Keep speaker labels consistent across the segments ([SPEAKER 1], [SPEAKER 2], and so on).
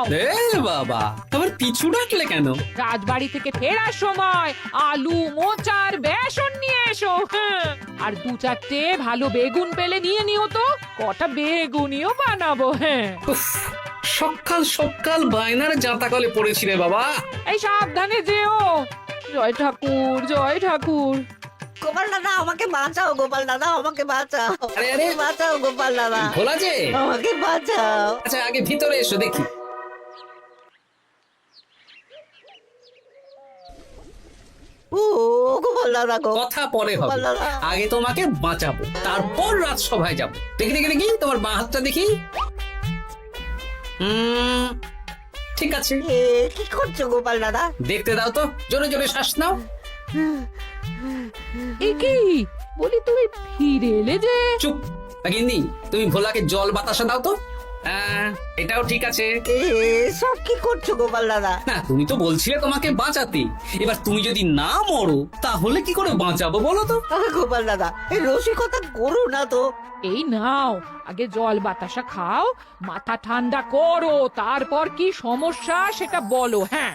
[SPEAKER 1] এ বাবা, আবার পিছু ডাকলে কেন?
[SPEAKER 2] রাজবাড়ি থেকে ফেরার সময় আলু মোচার বেসন নিয়ে এসো। হ্যাঁ, আর 2-4টে ভালো বেগুন পেলে নিয়ে নিও তো, কটা বেগুনিও বানাবো। হ্যাঁ,
[SPEAKER 1] উফ, সকাল সকাল বায়নার জাঁতাকলে পড়েছি রে বাবা।
[SPEAKER 2] এই সাবধানে যেও। জয় ঠাকুর, জয় ঠাকুর।
[SPEAKER 3] গোপাল দাদা আমাকে বাঁচাও, গোপাল দাদা আমাকে বাঁচাও,
[SPEAKER 1] আরে, আরে।
[SPEAKER 3] বাঁচাও গোপাল দাদা,
[SPEAKER 1] ভোলা যে,
[SPEAKER 3] আমাকে বাঁচাও।
[SPEAKER 1] আচ্ছা আগে ভিতরে এসো দেখি।
[SPEAKER 3] ও গোপাল দাদা গো,
[SPEAKER 1] কথা পরে হবে,
[SPEAKER 3] গোপাল দাদা।
[SPEAKER 1] আগে তোমাকে বাঁচাবো, তারপর রাজসভায় যাবো। দেখি দেখি দেখি তোমার বাঁ হাতটা দেখি। ঠিক আছে,
[SPEAKER 3] এ কি করছো গোপাল দাদা?
[SPEAKER 1] দেখতে দাও তো, জোরে জোরে শ্বাস নাও।
[SPEAKER 2] এ কি বলি, তুমি ফিরে এলে যে?
[SPEAKER 1] চুপ গিন্নি, তুমি ভোলাকে জল বাতাসা দাও তো। হ্যাঁ, এটাও ঠিক আছে।
[SPEAKER 3] সব কি করছো গোপাল দাদা?
[SPEAKER 1] না, তুমি তো বলছিলে তোমাকে বাঁচাতে, এবার তুমি যদি না মরো তাহলে কি করে বাঁচাবো বলো তো?
[SPEAKER 3] গোপাল দাদা এই রসিকতা করো না তো।
[SPEAKER 2] এই নাও, আগে জল বাতাসা খাও, মাথা ঠান্ডা করো, তারপর কি সমস্যা সেটা বলো। হ্যাঁ,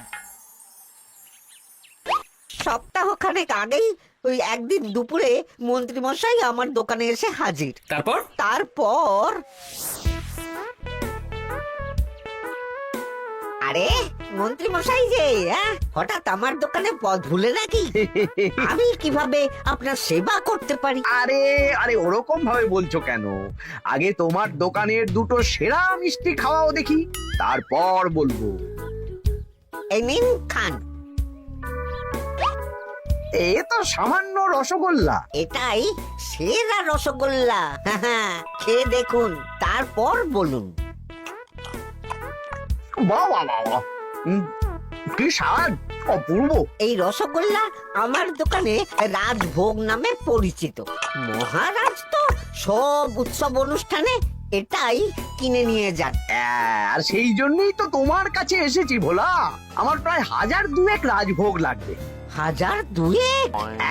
[SPEAKER 3] সপ্তাহখানেক আগেই ওই একদিন দুপুরে মন্ত্রী মশাই আমার দোকানে এসে হাজির।
[SPEAKER 1] তারপর
[SPEAKER 3] তারপর আরে মন্ত্রী মশাই যে হঠাৎ আমার দোকানে পদ ভুলে নাকি? আমি কিভাবে আপনার সেবা করতে পারি?
[SPEAKER 4] আরে আরে ওরকম ভাবে বলছো কেন? আগে তোমার দোকানের দুটো সেরা মিষ্টি খাওয়াও দেখি, তারপর বলবো।
[SPEAKER 3] এই নিন খান।
[SPEAKER 4] এ তো সামান্য রসগোল্লা।
[SPEAKER 3] এটাই সেরা রসগোল্লা। খেয়ে দেখুন, তারপর বলুন।
[SPEAKER 4] বাহ বাহ বাহ বাহ। কি স্বাদ, অপূর্ব।
[SPEAKER 3] এই রসগোল্লা আমার দোকানে রাজভোগ নামে পরিচিত। মহারাজ তো সব উৎসব অনুষ্ঠানে এটাই কিনে নিয়ে যান।
[SPEAKER 4] আর সেই জন্যই তো তোমার কাছে এসেছি ভোলা। আমার প্রায় 1002 রাজভোগ লাগবে।
[SPEAKER 3] 1002?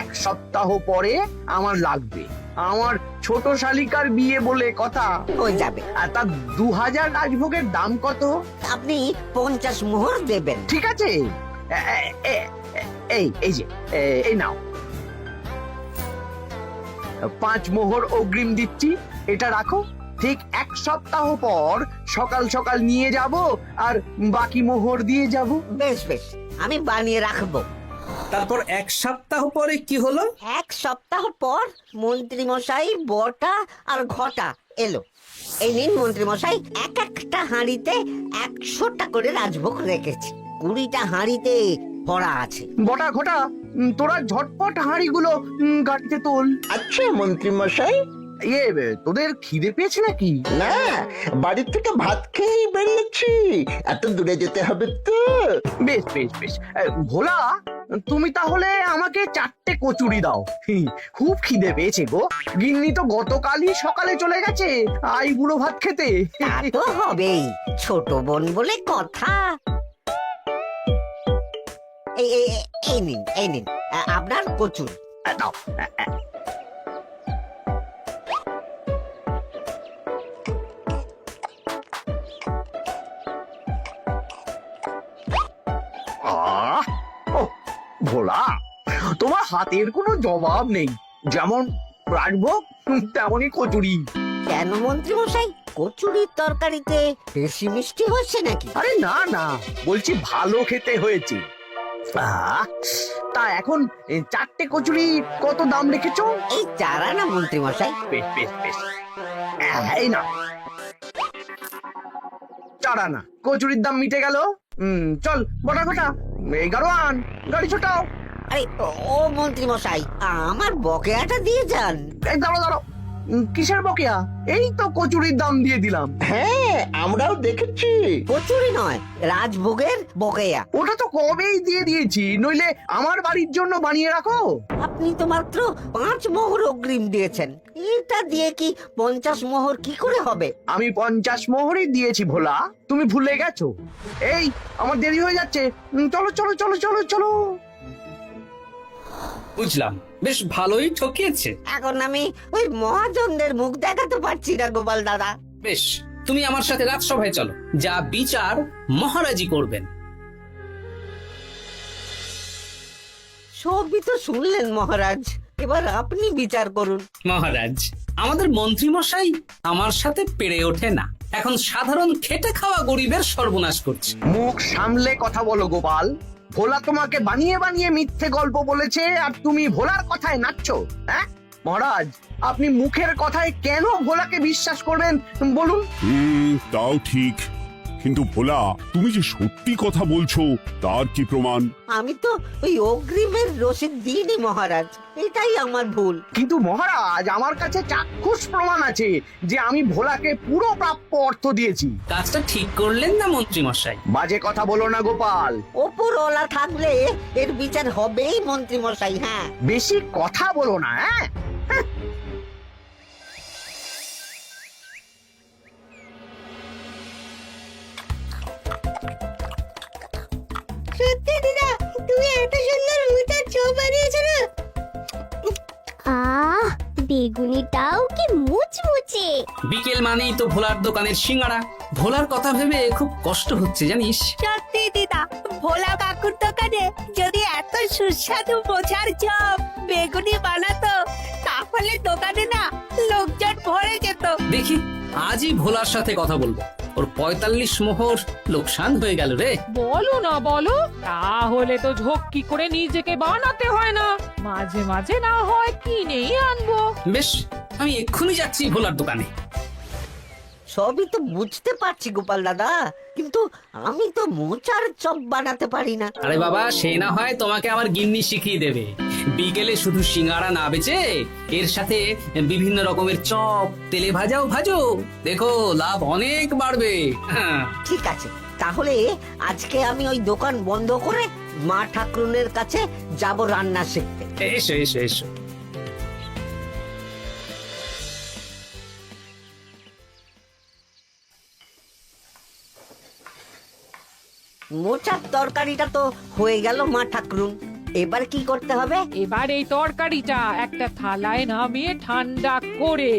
[SPEAKER 4] এক সপ্তাহ পরে আমার লাগবে। আমার ছোট শালিকার বিয়ে বলে কথা।
[SPEAKER 3] হয়ে যাবে।
[SPEAKER 4] আর তার 2000 রাজভোগের দাম কত?
[SPEAKER 3] আপনি 50 মোহর দেবেন।
[SPEAKER 4] ঠিক আছে, এই যে এই নাও, 5 মোহর অগ্রিম দিচ্ছি, এটা রাখো। ঠিক এক সপ্তাহ পর সকাল সকাল নিয়ে যাব আর বাকি মোহর দিয়ে যাব।
[SPEAKER 3] বেশ বেশ, আমি বানিয়ে রাখবো।
[SPEAKER 1] তারপর এক সপ্তাহ পরে কি হলো?
[SPEAKER 3] এক সপ্তাহ পর মন্ত্রী মশাই বটা আর ঘটা এলো। এই নিন মন্ত্রী মশাই, এক একটা হাঁড়িতে 100টা করে রাজভোগ রেখেছি। 20টা হাঁড়িতে ভরা আছে।
[SPEAKER 4] বটা ঘটা, তোরা ঝটপট হাঁড়িগুলো গাড়িতে তোল।
[SPEAKER 5] আচ্ছা মন্ত্রী মশাই।
[SPEAKER 4] তোদের খিদে পেয়েছে নাকি?
[SPEAKER 5] না, বাড়ি থেকে ভাত খেয়েই বেরিয়েছি, এত দূরে যেতে হবে তো।
[SPEAKER 4] বেশ বেশ বেশ। ভোলা, তুমি তাহলে আমাকে 4টে কচুরি দাও। খুব খিদে পেয়েছে গো। গিন্নি তো গতকালই সকালে চলে গেছে বুড়ো ভাত খেতে।
[SPEAKER 3] তা তো হবেই, ছোট বোন বলে কথা। এই নিন, এই নিন আপনার কচুর।
[SPEAKER 4] দাও। ভোলা, তোমার হাতের কোনো জবাব নেই। যেমন রাজভোগ তেমনই কচুরি।
[SPEAKER 3] কেন মন্ত্রী মশাই, কচুরির তরকারিতে বেশি মিষ্টি হচ্ছে নাকি?
[SPEAKER 4] আরে না না, বলছি ভালো খেতে হয়েছে। তা এখন 4টে কচুরি কত দাম রেখেছো?
[SPEAKER 3] এই 4 আনা মন্ত্রী মশাই।
[SPEAKER 4] বেশ বেশ বেশ, এই না 4 আনা। কচুরির দাম মিটে গেল। চল বটা ঘটা, 11 আন, গাড়ি ছোটাও।
[SPEAKER 3] আরে ও মন্ত্রী মশাই, আমার বকেয়াটা দিয়ে যান।
[SPEAKER 4] এই দাঁড়ো দাঁড়ো, কিসের বকেয়া? এই তো কচুরির দাম দিয়ে দিলাম।
[SPEAKER 5] হ্যাঁ, আমরাও দেখেছি।
[SPEAKER 3] কচুরি নয়, রাজভোগের বকেয়া।
[SPEAKER 4] ওটা তো কবেই দিয়ে দিয়েছি, নইলে আমার বাড়ির জন্য বানিয়ে রাখো।
[SPEAKER 3] আপনি তো মাত্র 5 মোহর অগ্রিম দিয়েছেন, এটা দিয়ে কি 50 মোহর কি করে হবে?
[SPEAKER 4] আমি 50 মোহরই দিয়েছি ভোলা, তুমি ভুলে গেছো। এই আমার দেরি হয়ে যাচ্ছে, চলো চলো চলো চলো চলো।
[SPEAKER 1] বুঝলাম, বেশ ভালোই ঠকিয়েছে।
[SPEAKER 3] এখন আমি ওই মহাজনদের মুখ দেখাতে পারছি না গোপাল দাদা।
[SPEAKER 1] বেশ, তুমি আমার সাথে রাজসভায় চলো, যা বিচার মহারাজই করবেন।
[SPEAKER 3] সবই তো শুনলেন মহারাজ, এবার আপনি বিচার করুন।
[SPEAKER 1] মহারাজ, আমাদের মন্ত্রী মশাই আমার সাথে পেরে ওঠে না, এখন সাধারণ খেটে খাওয়া গরিবের সর্বনাশ করছে।
[SPEAKER 4] মুখ সামলে কথা বলো গোপাল। ভোলা তোমাকে বানিয়ে বানিয়ে মিথ্যে গল্প বলেছে আর তুমি ভোলার কথায় নাচছো, হ্যাঁ? মহারাজ, আপনি মুখের কথায় কেন ভোলাকে বিশ্বাস করবেন বলুন?
[SPEAKER 6] তাও ঠিক, কিন্তু ভোলা, তুমি যে সত্যি কথা বলছো তার কি প্রমাণ?
[SPEAKER 3] আমি তো ওই অগ্রিমের রসিদ দিইনি মহারাজ, এটাই আমার ভুল।
[SPEAKER 4] কিন্তু মহারাজ, আমার কাছে চাক্ষুষ প্রমাণ আছে যে আমি ভোলাকে পুরো প্রাপ্য অর্থ দিয়েছি।
[SPEAKER 1] কাজটা ঠিক করলেন না মন্ত্রী মশাই?
[SPEAKER 4] বাজে কথা বলো না গোপাল।
[SPEAKER 3] ওপরওয়ালা থাকলে এর বিচার হবেই মন্ত্রী মশাই। হ্যাঁ,
[SPEAKER 4] বেশি কথা বলো না, হ্যাঁ?
[SPEAKER 3] সত্যি দিদা, তুমি এত সুন্দর মোচার চপ বানিয়েছো না।
[SPEAKER 7] আহ, বেগুনিটাও কি মুচমুচে।
[SPEAKER 1] বিকেল মানেই তো ভোলার দোকানের সিঙ্গাড়া। ভোলার কথা ভেবে খুব কষ্ট হচ্ছে জানিস।
[SPEAKER 8] সত্যি দিদা, ভোলা কাকুর দোকানে যদি এত সুস্বাদু মোচার চপ বেগুনি বানাতো, তাহলে দোকানে না লোকজন ভরে যেত।
[SPEAKER 1] দেখি আজই ভোলার সাথে কথা বলবো। ওর 45 মোহর লোকসান হয়ে গেল রে।
[SPEAKER 2] বলো না বলো, তাহলে তো ঝক্কি করে নিজেকে বানাতে হয় না, মাঝে মাঝে না হয় কিনেই আনবো।
[SPEAKER 1] বেশ, আমি এক্ষুনি যাচ্ছি ভোলার দোকানে।
[SPEAKER 3] সবই তো বুঝতে পারছি গোপাল দাদা, কিন্তু আমি তো মোচার চপ বানাতে পারি না।
[SPEAKER 1] আরে বাবা, সে না হয় তোমাকে আমার গিন্নি শিখিয়ে দেবে। বিকেলে শুধু সিঙ্গাড়া না বেচে এর সাথে বিভিন্ন রকমের চপ, তেলে ভাজাও ভাজো, দেখো লাভ অনেক বাড়বে। হ্যাঁ,
[SPEAKER 3] ঠিক আছে, তাহলে আজকে আমি ওই দোকান বন্ধ করে মা ঠাকুরনের কাছে যাব রান্না শিখতে।
[SPEAKER 1] এসো এসো এসো।
[SPEAKER 3] মোচার তরকারিটা তো হয়ে গেল মা ঠাকুরুন, এবার কি করতে হবে?
[SPEAKER 2] এবার এই তরকারিটা একটা থালায় নামিয়ে ঠান্ডা করে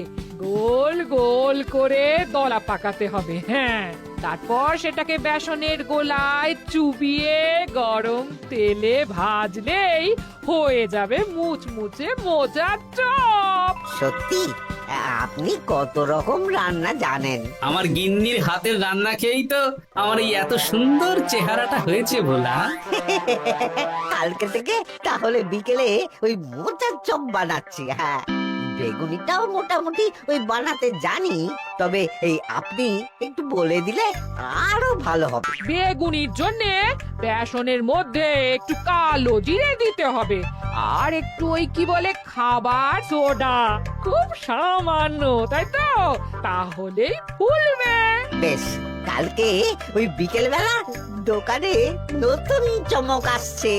[SPEAKER 2] গোল গোল করে দলা পাকাতে হবে। হ্যাঁ, তারপর সেটাকে বেসনের গোলায় চুবিয়ে গরম তেলে ভাজলেই হয়ে যাবে মুচমুচে মোচার চপ।
[SPEAKER 3] সত্যি আপনি কত রকম রান্না জানেন।
[SPEAKER 1] আমার গিন্নির হাতের রান্না খেয়েই তো আমার এই এত সুন্দর চেহারাটা হয়েছে ভোলা।
[SPEAKER 3] কালকে থেকে তাহলে বিকেলে ওই মোচার চপ বানাচ্ছি। হ্যাঁ, বেগুনিটাও মোটামুটি ওই বানাতে জানি, তবে এই আপনি একটু বলে দিলে আরো ভালো হবে।
[SPEAKER 2] বেগুনির জন্যে বেসনের মধ্যে একটু কালো জিরে দিতে হবে, আর একটু ওই কি বলে খাবার সোডা, খুব সামান্য, তাই তো? তাহলেই ফুলবে।
[SPEAKER 3] বেশ, কালকে ওই বিকেল বেলা দোকানে নতুন চমক আসছে।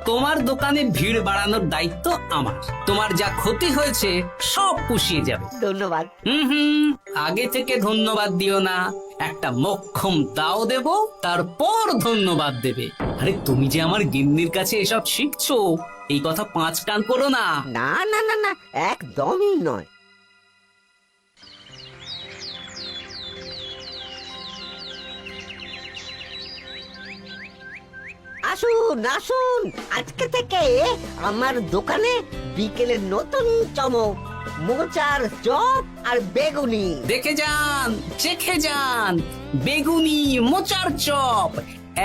[SPEAKER 1] তোমার দোকানে ভিড় বাড়ানোর দায়িত্ব আমার। তোমার যা ক্ষতি হয়েছে সব পুষিয়ে যাবে।
[SPEAKER 3] ধন্যবাদ।
[SPEAKER 1] হুম, আগে থেকে ধন্যবাদ দিও না, একটা মোক্ষম দাও দেব, তারপর ধন্যবাদ দেবে। আরে তুমি যে আমার গিন্নির কাছে এসব শিখছো, এই কথা 5 কান করো না।
[SPEAKER 3] না না না না, একদমই নয়। আসুন আসুন, আজকে থেকে আমার দোকানে বিকেলের নতুন চমক, মোচার চপ আর বেগুনি।
[SPEAKER 1] দেখে যান, চেখে যান, বেগুনি মোচার চপ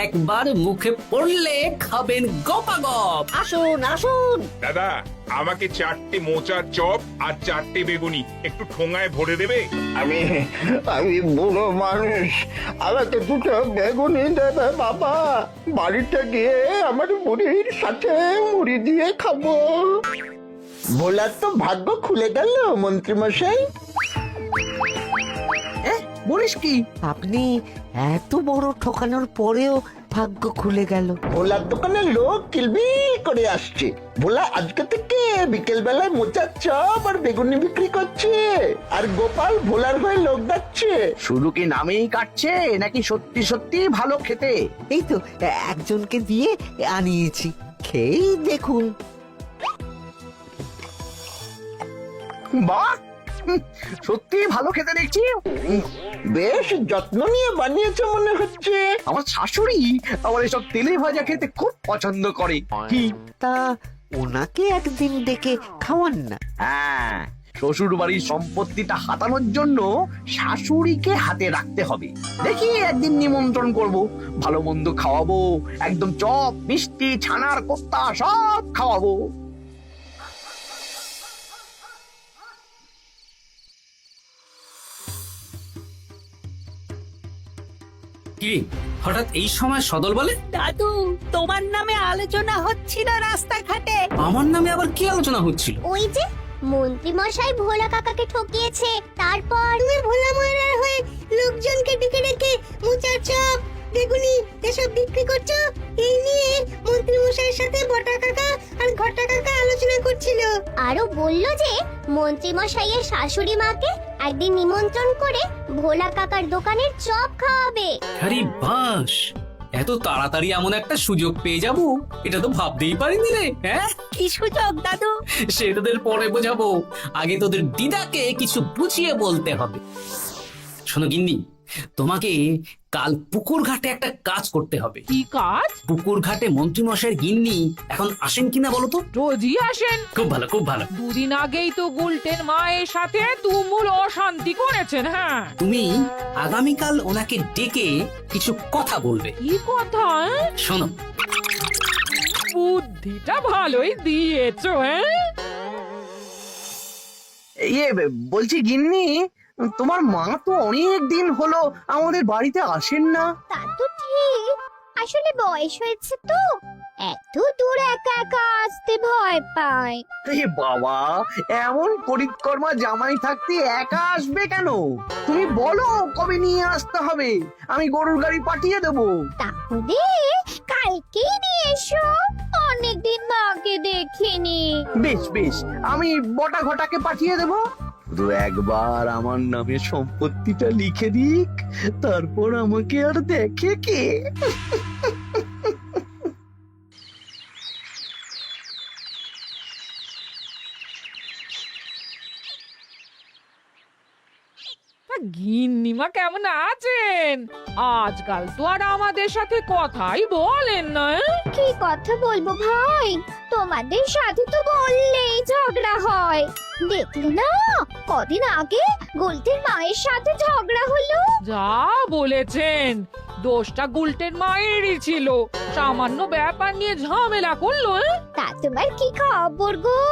[SPEAKER 1] একবার মুখে পড়লে খাবেন গপাগপ।
[SPEAKER 3] আসুন আসুন।
[SPEAKER 9] দাদা, আমাকে 4টে মোচার চপ আর 4টে বেগুনি একটু ঠোঙায় ভরে দেবে?
[SPEAKER 5] আমি আমি বুড়ো মানুষ, আমাকে দুটো বেগুনি দেবে বাবা। বাড়িতে গিয়ে আমার মুড়ির সাথে মুড়ি দিয়ে খাবো। ভোলার তো ভাগ্য খুলে গেল মন্ত্রী মশাই।
[SPEAKER 4] বলিস কি?
[SPEAKER 3] আপনি এত বড় ঠকানোর পরেও ভাগ্য খুলে গেল।
[SPEAKER 5] ভোলার দোকানে লোক কিলবিল করে আসছে। ভোলা আজকে থেকে বিকেল বেলায় মোচার চপ আর বেগুনি বিক্রি করছে, আর গোপাল ভোলার হয়ে লোক যাচ্ছে।
[SPEAKER 4] শুধু কি নামেই কাটছে নাকি সত্যি সত্যি ভালো খেতে?
[SPEAKER 3] এই তো একজনকে দিয়ে আনিয়েছি, খেয়েই দেখুন।
[SPEAKER 4] বাহ, সত্যি ভালো খেতে দেখছি।
[SPEAKER 5] বেশ যত্ন নিয়ে বানিয়েছে মনে হচ্ছে।
[SPEAKER 4] আমার শাশুড়ি আমার এসব তেলে ভাজা খেতে খুব পছন্দ করে। কি?
[SPEAKER 3] তা ওনাকে একদিন ডেকে খাওয়ান না।
[SPEAKER 4] হ্যাঁ, শ্বশুর বাড়ির সম্পত্তিটা হাতানোর জন্য শাশুড়িকে হাতে রাখতে হবে। দেখি একদিন নিমন্ত্রণ করব, ভালো মন্দ খাওয়াবো, একদম চপ মিষ্টি ছানার কোপ্তা সব খাওয়াবো।
[SPEAKER 1] কি হঠাৎ এই সময় সদল বলে?
[SPEAKER 8] দাদু, তোমার নামে আলোচনা হচ্ছিল রাস্তাঘাটে।
[SPEAKER 1] আমার নামে আবার কি আলোচনা হচ্ছিল?
[SPEAKER 7] ওই যে মন্ত্রী মশাই ভোলা কাকাকে ঠকিয়েছে, তারপর তুমি ভোলা ময়রার হয়ে লোকজনকে ডেকে ডেকে মোচার চপ বেগুনি এসব বিক্রি করছো, এই নিয়ে মন্ত্রী মশাইয়ের সাথে বটা কাকা আর ঘটা কাকা আলোচনা করছিল। আরো বলল যে মন্ত্রী মশাইয়ের শাশুড়ি মাকে একদিন নিমন্ত্রণ করে ভোলা কাকার দোকানের চপ খাওয়াবে।
[SPEAKER 1] আরে বাস, এত তাড়াতাড়ি এমন একটা সুযোগ পেয়ে যাব এটা তো ভাবতেই পারিনি রে। হ্যাঁ,
[SPEAKER 8] কি সুযোগ দাদু?
[SPEAKER 1] সে তোদের পরে বোঝাবো, আগে তোদের দিদাকে কিছু বুঝিয়ে বলতে হবে। শোনো গিন্নি, তোমাকে কাল পুকুর ঘাটে একটা কাজ করতে হবে।
[SPEAKER 2] কি কাজ?
[SPEAKER 1] পুকুর ঘাটে মন্ত্রী মশাইয়ের গিন্নি এখন আসেন কিনা বলো তো?
[SPEAKER 2] রোজই আসেন।
[SPEAKER 1] খুব ভালো, খুব ভালো।
[SPEAKER 2] দুদিন আগেই তো গুলটেন মায়ের সাথে তুমুল অশান্তি করেছেন। হ্যাঁ,
[SPEAKER 1] তুমি আগামীকাল ওনাকে ডেকে কিছু কথা বলবে।
[SPEAKER 2] কি কথা?
[SPEAKER 1] শোনো,
[SPEAKER 2] বুদ্ধিটা ভালোই দিয়েছো। হ্যাঁ,
[SPEAKER 4] ইয়ে বলছি গিন্নি, তোমার মা তো অনেক দিন হলো আমাদের বাড়িতে আসেন না।
[SPEAKER 7] তা তো ঠিক, আসলে বয়স হয়েছে তো, এত দূর একা একা আসতে ভয় পায়।
[SPEAKER 4] এ বাবা, এমন পরিকর্মা জামাই থাকতে একা আসবে কেন? তুমি বলো কবে নিয়ে আসতে হবে, আমি গরুর গাড়ি পাঠিয়ে দেবো।
[SPEAKER 7] তাহলে কালকেই নিয়ে এসো, অনেকদিন মাকে দেখিনি।
[SPEAKER 4] বেশ বেশ, আমি বটা ঘটাকে পাঠিয়ে দেবো। শুধু একবার আমার নামে সম্পত্তিটা লিখে দিক, তারপর আমাকে আর দেখে কে।
[SPEAKER 2] গিন্নিমা কেমন আছেন? আজকাল তো আর আমাদের সাথে কথাই বলেন না।
[SPEAKER 7] কি কথা বলবো ভাই, তোমাদের সাথে তো বললেই ঝগড়া হয়। দেখলে না, কদিন আগে গোলটের মায়ের সাথে ঝগড়া হলো।
[SPEAKER 2] যা বলেছেন, দোষটা গুলটেন মায়েরই ছিল, সামান্য ব্যাপার নিয়ে ঝামেলা করলো।
[SPEAKER 7] তা তোমার কি খবর গো,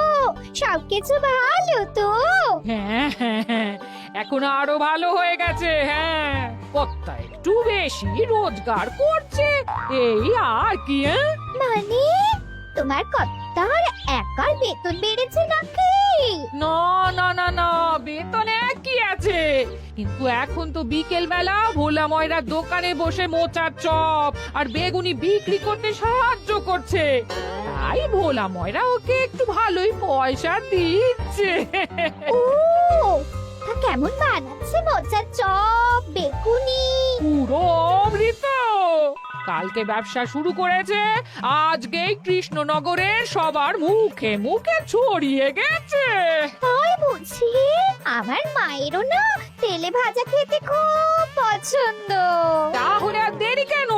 [SPEAKER 7] সবকিছু ভালো তো?
[SPEAKER 2] হ্যাঁ হ্যাঁ হ্যাঁ, এখন আরো ভালো হয়ে গেছে। হ্যাঁ, কর্তা একটু বেশি রোজগার করছে, এই আর কি।
[SPEAKER 7] মানে তোমার কর্তার একার বেতন বেড়েছে নাকি?
[SPEAKER 2] না না না না, বেতনে কি আছে, কিন্তু এখন তো বিকেল বেলা ভোলা ময়রার দোকানে বসে মোচার চপ আর বেগুনি বিক্রি করতে সাহায্য করছে, তাই ভোলা ময়রা ওকে একটু ভালোই পয়সা দিচ্ছে।
[SPEAKER 7] ও, তা কেমন বানাচ্ছে মোচার চপ বেগুনি?
[SPEAKER 2] পুরো অমৃত। কালকে ব্যবসা শুরু করেছে, আজকেই কৃষ্ণনগরের সবার মুখে মুখে ছড়িয়ে গেছে।
[SPEAKER 7] তাই বুঝি? আমার মায়েরও না তেলে ভাজা খেতে খুব পছন্দ।
[SPEAKER 2] তাহলে আর দেরি কেন,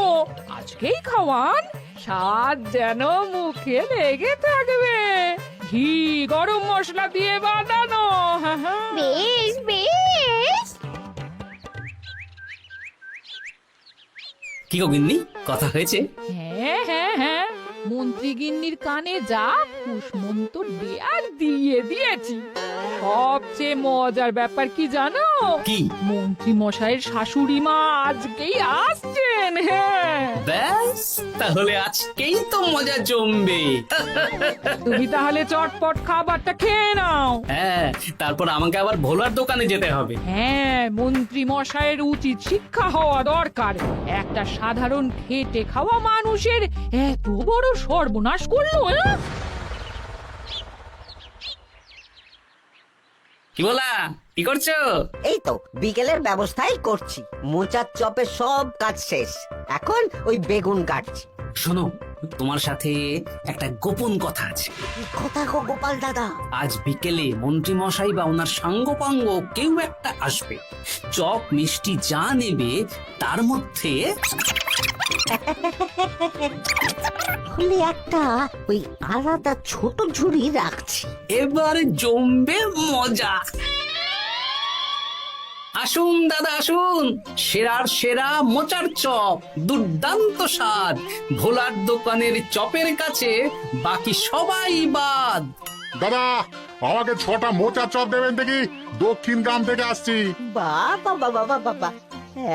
[SPEAKER 2] আজকেই খাওয়ান, স্বাদ যেন মুখে লেগে থাকবে। ঘি গরম মশলা দিয়ে বানানো।
[SPEAKER 7] বেশ বেশ।
[SPEAKER 1] কি গো গিন্নি, কথা হয়েছে?
[SPEAKER 2] হ্যাঁ হ্যাঁ হ্যাঁ, মন্ত্রী গিন্নির কানে যা কুসমন্ত দেয়ার দিয়ে দিয়েছি। সবচেয়ে মজার ব্যাপার কি জানো?
[SPEAKER 1] কি?
[SPEAKER 2] মন্ত্রী মশাইয়ের শাশুড়ি মা আজকেই আসছেন। হ্যাঁ,
[SPEAKER 1] ব্যাস, তাহলে আজকেই তো মজা জমবে।
[SPEAKER 2] তুমি তাহলে চটপট খাবারটা খেয়ে নাও।
[SPEAKER 1] হ্যাঁ, তারপর আমাকে আবার ভোলার দোকানে যেতে হবে।
[SPEAKER 2] হ্যাঁ, মন্ত্রী মশাইয়ের উচিত শিক্ষা হওয়া দরকার। একটা সাধারণ খেটে খাওয়া মানুষের এত বড় সর্বনাশ করলো।
[SPEAKER 1] কি বলা, কি করছো?
[SPEAKER 3] এই তো বিকেলের ব্যবস্থাই করছি, মোচার চপের সব কাজ শেষ, এখন ওই বেগুন কাটছি।
[SPEAKER 1] শোনো, তোমার সাথে একটা গোপন কথা আছে।
[SPEAKER 3] কি কথা গো গোপাল দাদা?
[SPEAKER 1] আজ বিকেলে মন্ত্রী মশাই বা ওনার সাঙ্গপাঙ্গ কেউ একটা আসবে, চপ মিষ্টি যা নেবে তার মধ্যে
[SPEAKER 3] খুলে একটা ওই আলাদা ছোট ঝুড়ি রাখছি।
[SPEAKER 1] এবার জমবে মজা। আসুন দাদা আসুন, সেরার সেরা মোচার চপ, দুর্দান্ত স্বাদ। ভোলার দোকানের চপের কাছে বাকি সবাই বাদ।
[SPEAKER 10] দাদা আমাকে 6টা মোচা চপ দেবেন দেখি, দক্ষিণ গ্রাম থেকে আসছি।
[SPEAKER 3] বাবা বাবা বাবা,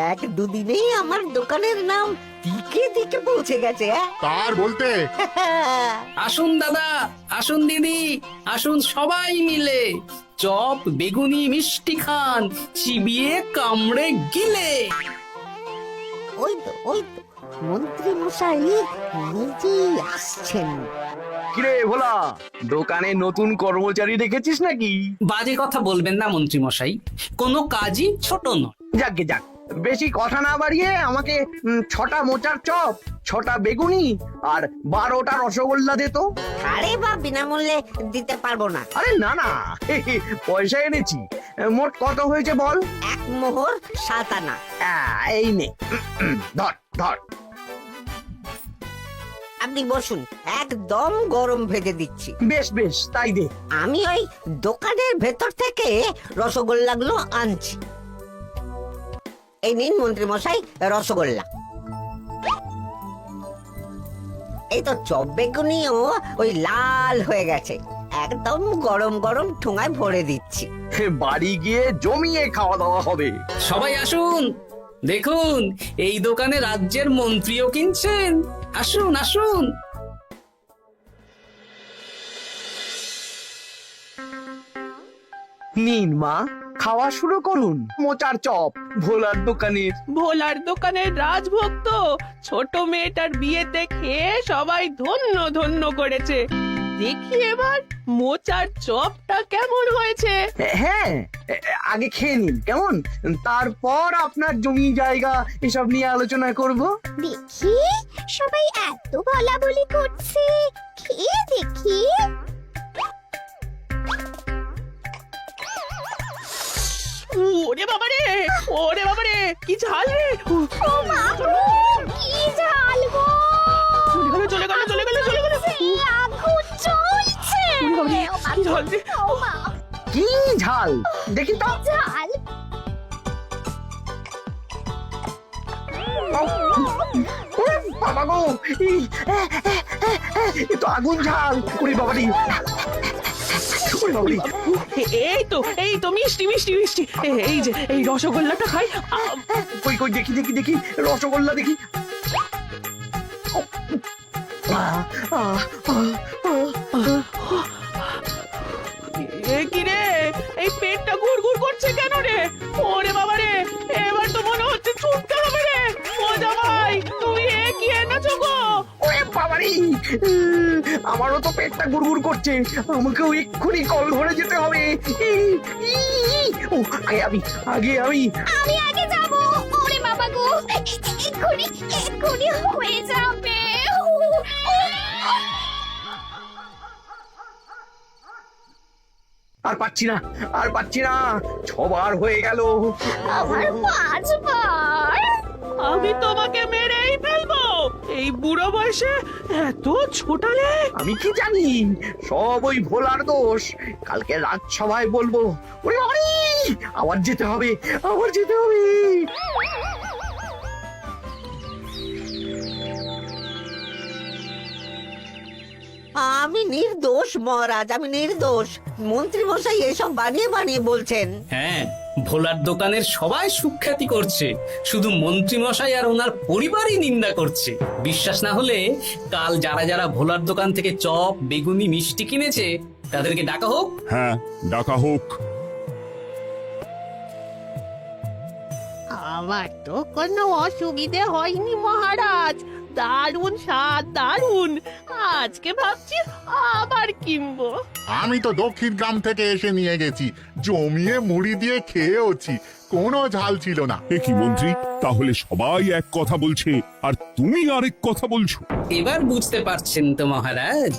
[SPEAKER 3] এক দুদিনেই আমার দোকানের নাম দিকে দিকে পৌঁছে গেছে।
[SPEAKER 10] তার বলতে
[SPEAKER 1] আসুন দাদা আসুন দিদি, আসুন সবাই মিলে চপ বেগুনি মিষ্টি খান, চিবিয়ে কামড়ে গিলে।
[SPEAKER 3] ওই তো মন্ত্রী মশাই নিজেই আসছেন।
[SPEAKER 4] কিরে ভোলা, দোকানে নতুন কর্মচারী রেখেছিস নাকি?
[SPEAKER 1] বাজে কথা বলবেন না মন্ত্রী মশাই, কোনো কাজই ছোট নয়।
[SPEAKER 4] যাকগে যাক, বেশি কথা না বাড়িয়ে আমাকে 6টা মোচার চপ, 6টা বেগুনি আর 12টা রসগোল্লা দে তো।
[SPEAKER 3] আরে বা বিনামূল্যে দিতে পারবো না।
[SPEAKER 4] আরে না না, পয়সা এনেছি। মোট কত হয়েছে বল?
[SPEAKER 3] 1 মোহর 7 আনা।
[SPEAKER 4] এই নে, ধর ধর।
[SPEAKER 3] আপনি বসুন, একদম গরম ভেজে দিচ্ছি।
[SPEAKER 4] বেশ বেশ, তাই দে।
[SPEAKER 3] আমি ওই দোকানের ভেতর থেকে রসগোল্লাগুলো আনছি। এই নিন মন্ত্রী মশাই রসগোল্লা। এই তো চপ বেগুনিও ওই লাল হয়ে গেছে, একদম গরম গরম ঠোঙায় ভরে দিচ্ছি।
[SPEAKER 4] বাড়ি গিয়ে জমিয়ে খাওয়া দাওয়া হবে।
[SPEAKER 1] সবাই আসুন, দেখুন এই দোকানে রাজ্যের মন্ত্রীও কিনছেন। আসুন আসুন।
[SPEAKER 4] নিন মা, খাওয়া শুরু করুন মোচার চপ ভোলার দোকানের।
[SPEAKER 8] ভোলার দোকানের রাজভক্ত ছোট মেয়েটার বিয়েতে খেয়ে সবাই ধন্য ধন্য করেছে। দেখি এবার মোচার চপটা কেমন হয়েছে।
[SPEAKER 4] হ্যাঁ, আগে খেয়ে নিন কেমন, তারপর আপনার জমি জায়গা এসব নিয়ে আলোচনা করব।
[SPEAKER 7] দেখি সবাই এত বলা বলি করছে, খেয়ে দেখি।
[SPEAKER 8] ওরে বাবারে, ওরে বাবারে, কি ঝাল রে!
[SPEAKER 7] ও মা গো, কি ঝাল গো!
[SPEAKER 8] চলে গেল চলে গেল চলে গেল চলে গেল!
[SPEAKER 7] সেই আগুন জ্বলছে।
[SPEAKER 8] কি ঝাল রে!
[SPEAKER 7] ও মা,
[SPEAKER 4] কি ঝাল দেখি তো।
[SPEAKER 7] ঝাল!
[SPEAKER 4] ওরে বাবা গো, এ তো আগুন ঝাল। ওরে বাবারি, ওরে বাবারি।
[SPEAKER 8] এই তো মিষ্টি মিষ্টি মিষ্টি। এই যে এই রসগোল্লাটা খাই।
[SPEAKER 4] কই কই দেখি দেখি দেখি, রসগোল্লা দেখি।
[SPEAKER 8] কি রে, এই পেটটা গুড়গুড় করছে কেন রে? ওরে বাবা রে, এবার তো মনে হচ্ছে ছুটতে হবে রে। ও জামাই, তুমি কি এনেছো গো?
[SPEAKER 4] ওরে বাবারি, আমারও তো পেটটা গুড়গুড় করছে, আমাকেও এক্ষুনি কল ঘরে যেতে হবে। ও আগে আমি
[SPEAKER 7] আমি আগে যাব। ওরে বাবা গো, এক্ষুনি হয়ে যাবে।
[SPEAKER 4] আর পাচ্ছি না, আর পাচ্ছি না, 6বার হয়ে গেল।
[SPEAKER 7] আমার 5 বার।
[SPEAKER 8] আমি তোমাকে মেরেই ফেলবো। এই বুড়ো বয়সে এত ছোটালে?
[SPEAKER 4] আমি কি জানি, সব ওই ভোলার দোষ। কালকে রাজসভায় বলবো। ওরে বাবারি, আবার যেতে হবে, আবার যেতে হবে।
[SPEAKER 3] আমি নির্দোষ মহারাজ, আমি নির্দোষ। মন্ত্রী মশাই এসব বানিয়ে বানিয়ে বলছেন।
[SPEAKER 1] হ্যাঁ, ভোলার দোকানের সবাই সুখ্যাতি করছে, শুধু মন্ত্রী মশাই আর ওনার পরিবারই নিন্দা করছে। বিশ্বাস না হলে কাল যারা যারা ভোলার দোকান থেকে চপ বেগুনি মিষ্টি কিনেছে তাদেরকে ডাকা হোক।
[SPEAKER 6] হ্যাঁ, ডাকা হোক।
[SPEAKER 8] আমার তো কোনো অসুবিধে হয়নি মহারাজ। দারুণ স্বাদ, দারুণ। আজকে ভাবছি আবার কিনবো।
[SPEAKER 10] আমি তো দক্ষিণ গ্রাম থেকে এসে নিয়ে গেছি, জমিয়ে মুড়ি দিয়ে খেয়েওছি, কোনো ঝাল ছিল না।
[SPEAKER 6] এ কি মন্ত্রী, তাহলে সবাই এক কথা বলছে আর তুমি আরেক কথা বলছো।
[SPEAKER 1] এবার বুঝতে পারছেন তো মহারাজ,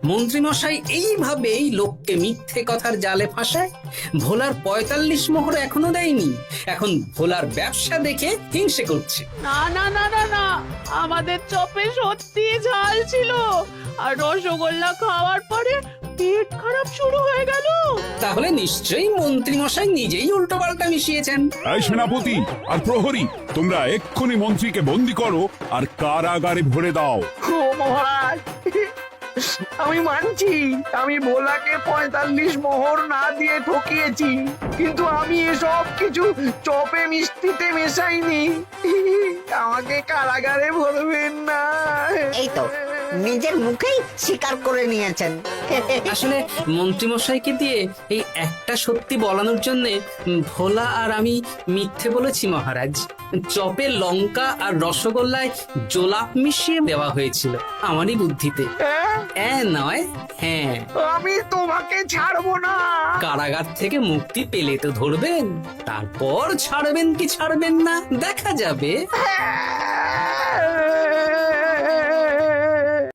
[SPEAKER 1] মন্ত্রীমশাই এইভাবেই লোককে মিথ্যে কথার জালে ফাঁসায়। ভোলার ৪৫ মোহর এখনো দেয়নি, এখন ভোলার ব্যবসা দেখে হিংসে করছে।
[SPEAKER 2] না না না না না, আমাদের চপে সত্যি ঝাল ছিল, আর রসগোল্লা খাওয়ার পরে পেট খারাপ শুরু হয়ে গেল।
[SPEAKER 1] তাহলে নিশ্চয়ই মন্ত্রীমশাই নিজেই উল্টোপাল্টা মিশিয়েছেন।
[SPEAKER 6] এই সেনাপতি আর প্রহরী, তোমরা এক্ষুনি মন্ত্রীকে বন্দি করো আর কারাগারে ভরে দাও।
[SPEAKER 4] ও মহারাজ, আমি মানছি আমি ভোলাকে ৪৫ মোহর না দিয়ে ঠকিয়েছি, কিন্তু আমি এসব কিছু চপে মিষ্টিতে মেশাইনি। আমাকে কারাগারে ভরবেন না।
[SPEAKER 3] এই তো নিজের মুখেই স্বীকার করে নিয়েছেন।
[SPEAKER 1] আসলে মন্ত্রীমশাইকে দিয়ে এই একটা সত্যি বলানোর জন্য ভোলা আর আমি মিথ্যে বলেছি মহারাজ। চপে লঙ্কা আর রসগোল্লায় জোলাপ মিশিয়ে দেওয়া হয়েছিল আমারই বুদ্ধিতে। নয় হ্যাঁ,
[SPEAKER 4] আমি তোমাকে ছাড়বো না।
[SPEAKER 1] কারাগার থেকে মুক্তি পেলে তো ধরবেন, তারপর ছাড়বেন কি ছাড়বেন না দেখা যাবে।